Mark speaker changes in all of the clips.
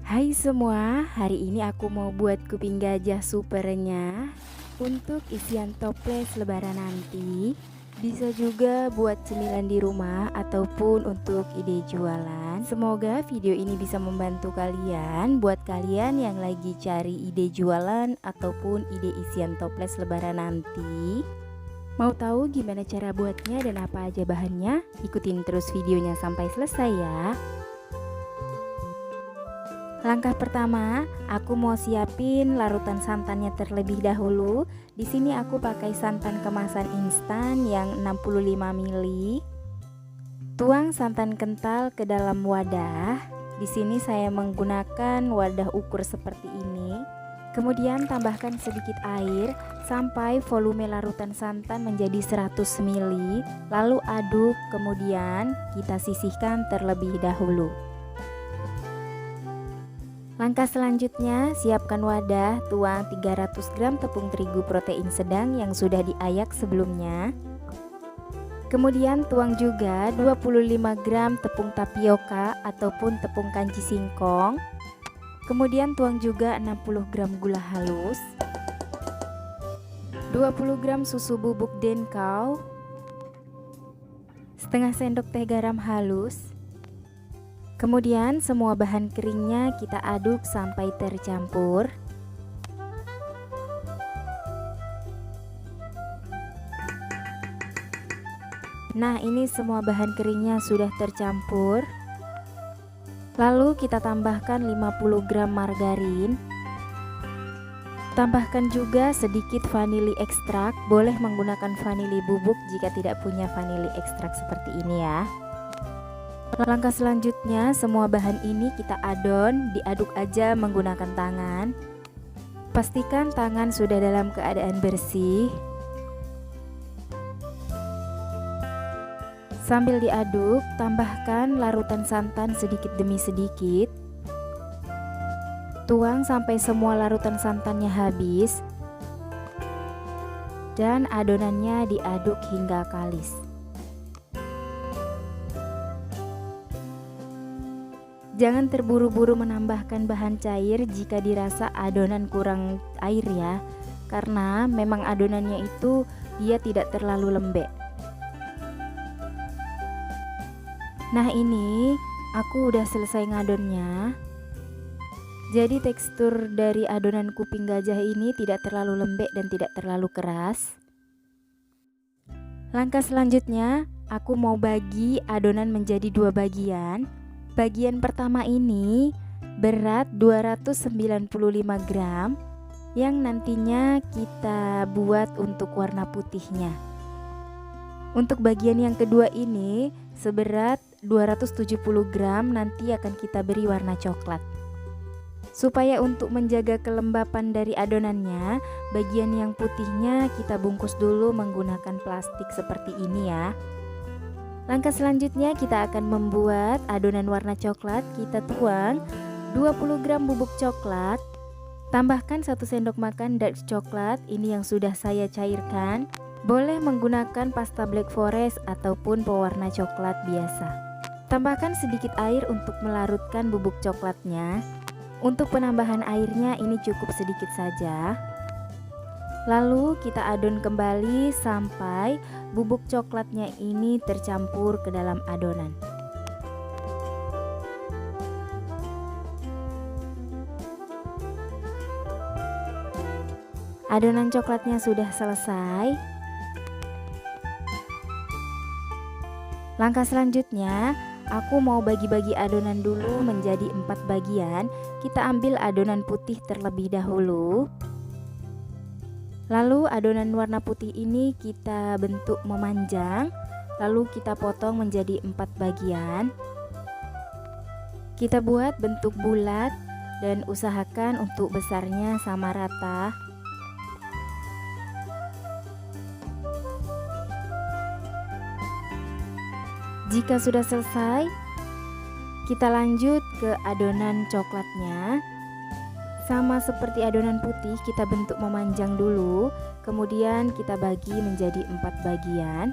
Speaker 1: Hai semua, hari ini aku mau buat kuping gajah supernya. Untuk isian toples lebaran nanti, bisa juga buat cemilan di rumah ataupun untuk ide jualan. Semoga video ini bisa membantu kalian, buat kalian yang lagi cari ide jualan ataupun ide isian toples lebaran nanti. Mau tahu gimana cara buatnya dan apa aja bahannya? Ikutin terus videonya sampai selesai ya. Langkah pertama, aku mau siapin larutan santannya terlebih dahulu. Di sini aku pakai santan kemasan instan yang 65 ml. Tuang santan kental ke dalam wadah. Di sini saya menggunakan wadah ukur seperti ini. Kemudian tambahkan sedikit air sampai volume larutan santan menjadi 100 ml. Lalu aduk, kemudian kita sisihkan terlebih dahulu. Langkah selanjutnya, siapkan wadah, tuang 300 gram tepung terigu protein sedang yang sudah diayak sebelumnya. Kemudian tuang juga 25 gram tepung tapioka ataupun tepung kanji singkong. Kemudian tuang juga 60 gram gula halus, 20 gram susu bubuk denkau, setengah sendok teh garam halus. Kemudian semua bahan keringnya kita aduk sampai tercampur. Nah, ini semua bahan keringnya sudah tercampur. Lalu kita tambahkan 50 gram margarin. Tambahkan juga sedikit vanili ekstrak. Boleh menggunakan vanili bubuk jika tidak punya vanili ekstrak seperti ini ya. Langkah selanjutnya, semua bahan ini kita adon, diaduk aja menggunakan tangan. Pastikan tangan sudah dalam keadaan bersih. Sambil diaduk, tambahkan larutan santan sedikit demi sedikit. Tuang sampai semua larutan santannya habis. Dan adonannya diaduk hingga kalis. Jangan terburu-buru menambahkan bahan cair jika dirasa adonan kurang air ya, karena memang adonannya itu dia tidak terlalu lembek. Nah, ini aku udah selesai ngadonnya. Jadi tekstur dari adonan kuping gajah ini tidak terlalu lembek dan tidak terlalu keras. Langkah selanjutnya, aku mau bagi adonan menjadi dua bagian. Bagian pertama ini berat 295 gram yang nantinya kita buat untuk warna putihnya. Untuk bagian yang kedua ini seberat 270 gram nanti akan kita beri warna coklat. Supaya untuk menjaga kelembapan dari adonannya, bagian yang putihnya kita bungkus dulu menggunakan plastik seperti ini ya. Langkah selanjutnya kita akan membuat adonan warna coklat. Kita tuang 20 gram bubuk coklat. Tambahkan 1 sendok makan dark coklat, ini yang sudah saya cairkan. Boleh menggunakan pasta black forest ataupun pewarna coklat biasa. Tambahkan sedikit air untuk melarutkan bubuk coklatnya. Untuk penambahan airnya ini cukup sedikit saja. Lalu kita adon kembali sampai bubuk coklatnya ini tercampur ke dalam adonan. Adonan coklatnya sudah selesai. Langkah selanjutnya, aku mau bagi-bagi adonan dulu menjadi 4 bagian. Kita ambil adonan putih terlebih dahulu. Lalu adonan warna putih ini kita bentuk memanjang, lalu kita potong menjadi 4 bagian. Kita buat bentuk bulat dan usahakan untuk besarnya sama rata. Jika sudah selesai, kita lanjut ke adonan coklatnya. Sama seperti adonan putih, kita bentuk memanjang dulu, kemudian kita bagi menjadi 4 bagian.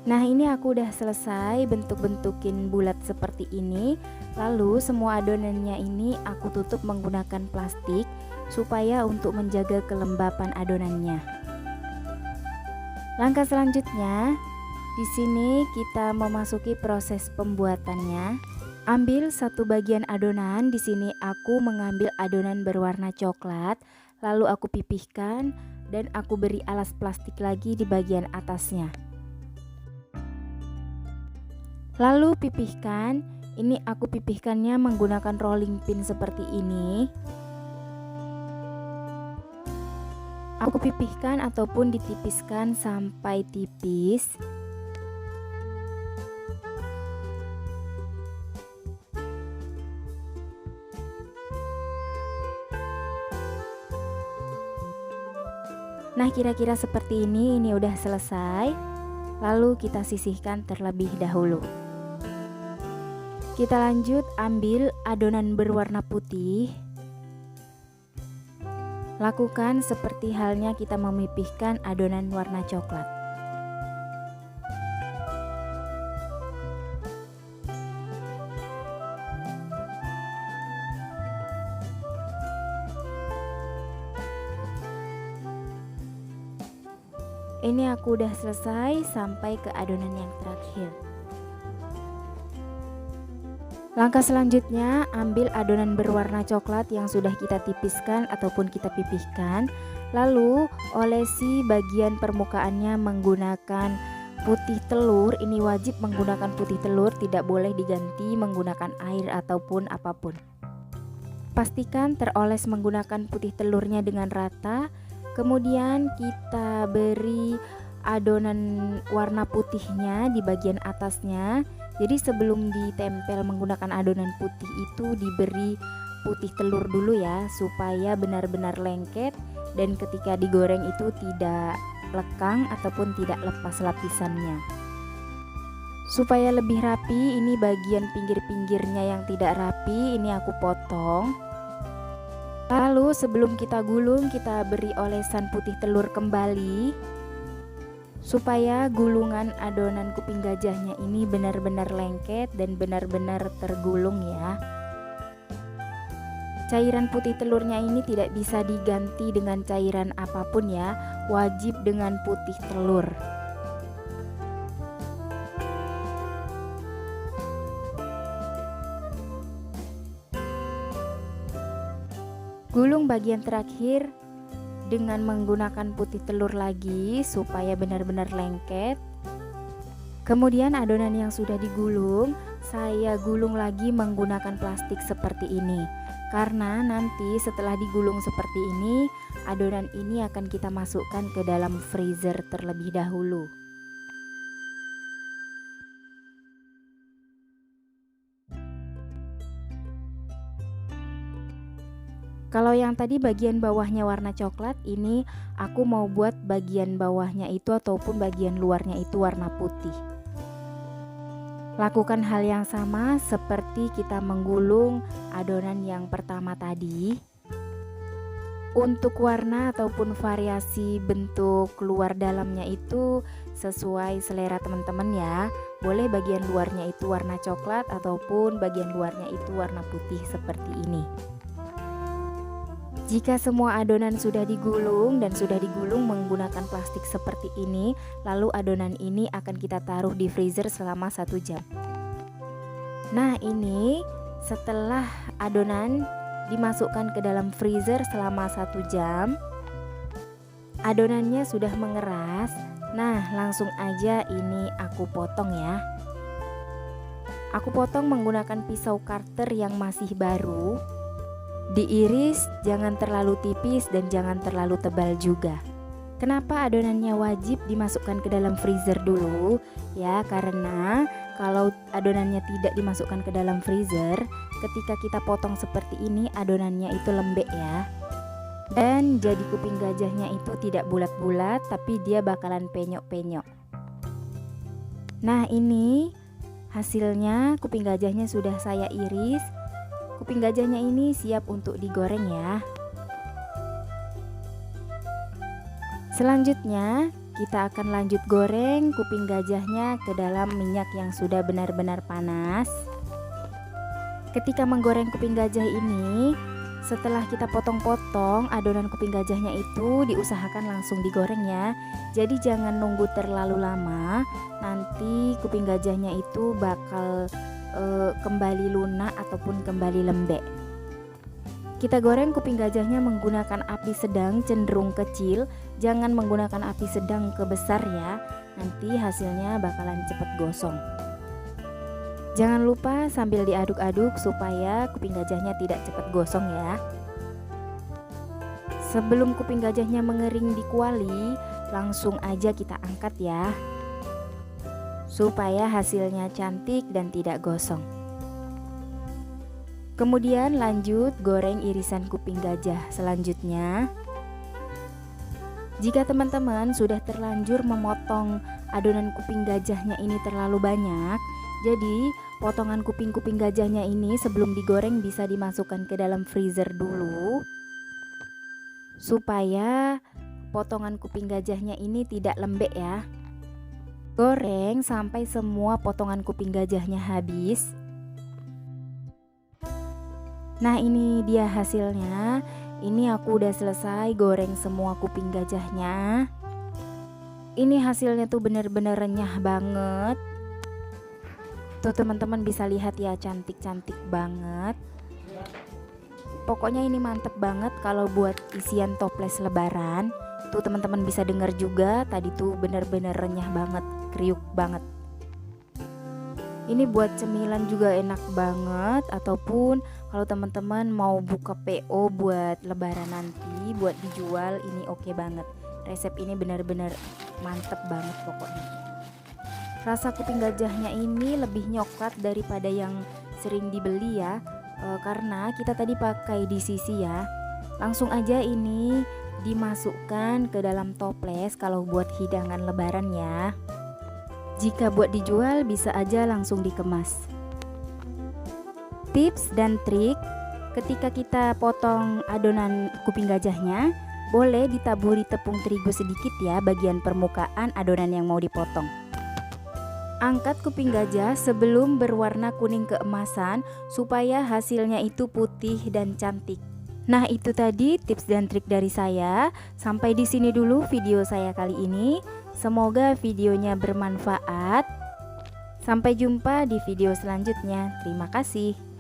Speaker 1: Nah, ini aku udah selesai bentuk-bentukin bulat seperti ini. Lalu semua adonannya ini aku tutup menggunakan plastik supaya untuk menjaga kelembapan adonannya. Langkah selanjutnya, di sini kita memasuki proses pembuatannya. Ambil satu bagian adonan. Di sini aku mengambil adonan berwarna coklat, lalu aku pipihkan dan aku beri alas plastik lagi di bagian atasnya. Lalu pipihkan. Ini aku pipihkannya menggunakan rolling pin seperti ini. Aku pipihkan ataupun ditipiskan sampai tipis. Nah, kira-kira seperti ini udah selesai. Lalu kita sisihkan terlebih dahulu. Kita lanjut ambil adonan berwarna putih. Lakukan seperti halnya kita memipihkan adonan warna coklat. Ini aku udah selesai sampai ke adonan yang terakhir. Langkah selanjutnya, ambil adonan berwarna coklat yang sudah kita tipiskan ataupun kita pipihkan. Lalu olesi bagian permukaannya menggunakan putih telur. Ini wajib menggunakan putih telur, tidak boleh diganti menggunakan air ataupun apapun. Pastikan teroles menggunakan putih telurnya dengan rata. Kemudian kita beri adonan warna putihnya di bagian atasnya. Jadi sebelum ditempel menggunakan adonan putih itu diberi putih telur dulu ya, supaya benar-benar lengket dan ketika digoreng itu tidak lekang ataupun tidak lepas lapisannya. Supaya lebih rapi, ini bagian pinggir-pinggirnya yang tidak rapi ini aku potong. Lalu sebelum kita gulung, kita beri olesan putih telur kembali supaya gulungan adonan kuping gajahnya ini benar-benar lengket dan benar-benar tergulung ya. Cairan putih telurnya ini tidak bisa diganti dengan cairan apapun ya, wajib dengan putih telur. Gulung bagian terakhir dengan menggunakan putih telur lagi supaya benar-benar lengket. Kemudian adonan yang sudah digulung, saya gulung lagi menggunakan plastik seperti ini. Karena nanti setelah digulung seperti ini, adonan ini akan kita masukkan ke dalam freezer terlebih dahulu. Kalau yang tadi bagian bawahnya warna coklat, ini aku mau buat bagian bawahnya itu ataupun bagian luarnya itu warna putih. Lakukan hal yang sama seperti kita menggulung adonan yang pertama tadi. Untuk warna ataupun variasi bentuk luar dalamnya itu sesuai selera teman-teman ya. Boleh bagian luarnya itu warna coklat ataupun bagian luarnya itu warna putih seperti ini. Jika semua adonan sudah digulung dan sudah digulung menggunakan plastik seperti ini, lalu adonan ini akan kita taruh di freezer selama 1 jam. Nah, ini setelah adonan dimasukkan ke dalam freezer selama 1 jam, adonannya sudah mengeras. Nah, langsung aja ini aku potong ya. Aku potong menggunakan pisau cutter yang masih baru. Diiris, jangan terlalu tipis dan jangan terlalu tebal juga. Kenapa adonannya wajib dimasukkan ke dalam freezer dulu? Ya, karena kalau adonannya tidak dimasukkan ke dalam freezer, ketika kita potong seperti ini adonannya itu lembek ya. Dan jadi kuping gajahnya itu tidak bulat-bulat, tapi dia bakalan penyok-penyok. Nah, ini hasilnya kuping gajahnya sudah saya iris. Kuping gajahnya ini siap untuk digoreng ya. Selanjutnya kita akan lanjut goreng kuping gajahnya ke dalam minyak yang sudah benar-benar panas. Ketika menggoreng kuping gajah ini, setelah kita potong-potong adonan kuping gajahnya itu diusahakan langsung digoreng ya. Jadi jangan nunggu terlalu lama, nanti kuping gajahnya itu bakal kembali lunak ataupun kembali lembek. Kita goreng kuping gajahnya menggunakan api sedang cenderung kecil, jangan menggunakan api sedang ke besar ya, nanti hasilnya bakalan cepat gosong. Jangan lupa sambil diaduk-aduk supaya kuping gajahnya tidak cepat gosong ya. Sebelum kuping gajahnya mengering di kuali, langsung aja kita angkat ya, supaya hasilnya cantik dan tidak gosong. Kemudian lanjut goreng irisan kuping gajah selanjutnya. Jika teman-teman sudah terlanjur memotong adonan kuping gajahnya ini terlalu banyak, jadi potongan kuping-kuping gajahnya ini sebelum digoreng bisa dimasukkan ke dalam freezer dulu, supaya potongan kuping gajahnya ini tidak lembek ya. Goreng sampai semua potongan kuping gajahnya habis. Nah, ini dia hasilnya. Ini aku udah selesai goreng semua kuping gajahnya. Ini hasilnya tuh bener-bener renyah banget. Tuh teman-teman bisa lihat ya, cantik-cantik banget. Pokoknya ini mantep banget kalau buat isian toples lebaran. Tuh teman-teman bisa dengar juga, tadi tuh bener-bener renyah banget, kriuk banget. Ini buat cemilan juga enak banget, ataupun kalau teman-teman mau buka PO buat lebaran nanti buat dijual, ini oke banget. Resep ini benar-benar mantep banget pokoknya. Rasa kuping gajahnya ini lebih nyoklat daripada yang sering dibeli ya, karena kita tadi pakai di sisi ya. Langsung aja ini dimasukkan ke dalam toples kalau buat hidangan lebaran ya. Jika buat dijual bisa aja langsung dikemas. Tips dan trik, ketika kita potong adonan kuping gajahnya, boleh ditaburi tepung terigu sedikit ya bagian permukaan adonan yang mau dipotong. Angkat kuping gajah sebelum berwarna kuning keemasan supaya hasilnya itu putih dan cantik. Nah, itu tadi tips dan trik dari saya. Sampai di sini dulu video saya kali ini. Semoga videonya bermanfaat. Sampai jumpa di video selanjutnya. Terima kasih.